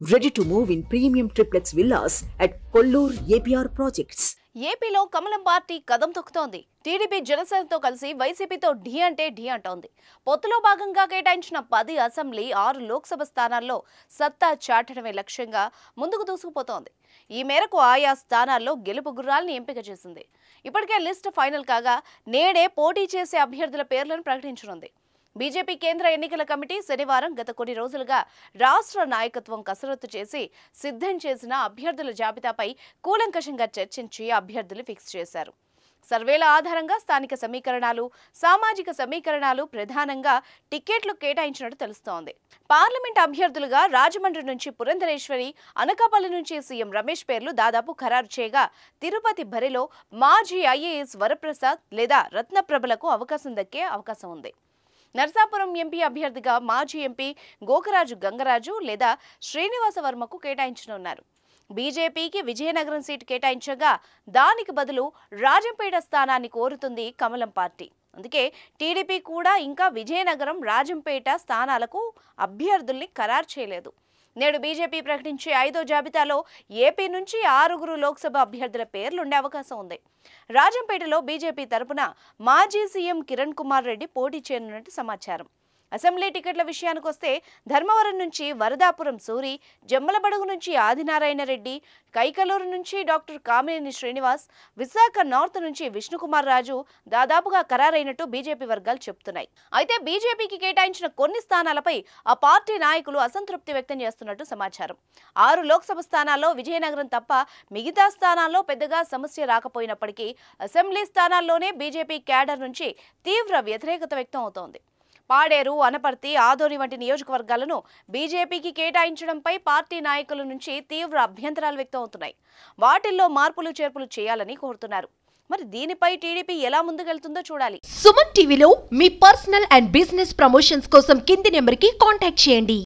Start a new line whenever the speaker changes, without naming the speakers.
Ready to move in premium triplex villas at Kollur APR projects.
ఏపీలో కమలం party కదం తొక్కుతోంది. TDP జనసేనతో కలిసి వైసీపీతో ఢీ అంటే ఢీ అంటోంది. పొత్తులో భాగంగా కేటాయించిన 10 అసెంబ్లీ 6 లోక్సభ స్థానాల్లో సత్తా చాటడమే లక్ష్యంగా ముందుకు దూసుకుపోతోంది. ఈ మేరకు ఆయా స్థానాల్లో గెలుపు గుర్రాల్ని ఎంపిక చేసింది. ఇప్పటికే లిస్ట్ ఫైనల్ కాగా నేడే పోటీ చేసే అభ్యర్థుల పేర్లను ప్రకటించనుంది. బీజేపీ కేంద్ర ఎన్నికల కమిటీ శనివారం గత కొన్ని రోజులుగా రాష్ట్ర నాయకత్వం కసరత్తు చేసి సిద్ధం చేసిన అభ్యర్థుల జాబితాపై కూలంకషంగా చర్చించి అభ్యర్థులు ఫిక్స్ చేశారు. సర్వేల ఆధారంగా స్థానిక సమీకరణాలు, సామాజిక సమీకరణాలు ప్రధానంగా టికెట్లు కేటాయించినట్టు తెలుస్తోంది. పార్లమెంట్ అభ్యర్థులుగా రాజమండ్రి నుంచి పురంధరేశ్వరి, అనకాపల్లి నుంచి సీఎం రమేష్ పేర్లు దాదాపు ఖరారు చేయగా తిరుపతి బరిలో మాజీ ఐఏఎస్ వరప్రసాద్ లేదా రత్నప్రభలకు అవకాశం దక్కే అవకాశం ఉంది. నర్సాపురం ఎంపీ అభ్యర్థిగా మాజీ ఎంపీ గోకరాజు గంగరాజు లేదా శ్రీనివాస వర్మకు కేటాయించనున్నారు. బీజేపీకి విజయనగరం సీటు కేటాయించగా దానికి బదులు రాజంపేట స్థానాన్ని కోరుతుంది కమలం పార్టీ. అందుకే టీడీపీ కూడా ఇంకా విజయనగరం, రాజంపేట స్థానాలకు అభ్యర్థుల్ని ఖరారు చేయలేదు. నేడు బీజేపీ ప్రకటించే 5వ జాబితాలో ఏపీ నుంచి 6 లోక్సభ అభ్యర్థుల పేర్లుండే అవకాశం ఉంది. రాజంపేటలో బీజేపీ తరపున మాజీ సీఎం కిరణ్ కుమార్ రెడ్డి పోటీ చేయనున్నట్టు సమాచారం. అసెంబ్లీ టికెట్ల విషయానికి వస్తే ధర్మవరం నుంచి వరదాపురం సూరి, జమ్మలబడుగు నుంచి ఆదినారాయణ రెడ్డి, కైకలూరు నుంచి డాక్టర్ కామినేని శ్రీనివాస్, విశాఖ నార్త్ నుంచి విష్ణుకుమార్ రాజు దాదాపుగా ఖరారైనట్టు బీజేపీ వర్గాలు చెబుతున్నాయి. అయితే బీజేపీకి కేటాయించిన కొన్ని స్థానాలపై ఆ పార్టీ నాయకులు అసంతృప్తి వ్యక్తం చేస్తున్నట్టు సమాచారం. 6 లోక్సభ స్థానాల్లో విజయనగరం తప్ప మిగతా స్థానాల్లో పెద్దగా సమస్య రాకపోయినప్పటికీ అసెంబ్లీ స్థానాల్లోనే బీజేపీ క్యాడర్ నుంచి తీవ్ర వ్యతిరేకత వ్యక్తం అవుతోంది. పాడేరు, అనపర్తి, ఆదోని వంటి నియోజకవర్గాలను బీజేపీకి కేటాయించడంపై పార్టీ నాయకుల నుంచి తీవ్ర అభ్యంతరాలు వ్యక్తం అవుతున్నాయి. వాటిల్లో మార్పులు చేర్పులు చేయాలని కోరుతున్నారు. మరి దీనిపై టీడీపీ ఎలా ముందుకెళ్తుందో చూడాలి.
సుమన్ టీవీలో మీ పర్సనల్ అండ్ బిజినెస్ ప్రమోషన్స్ కోసం కింది నెంబర్కి కాంటాక్ట్ చేయండి.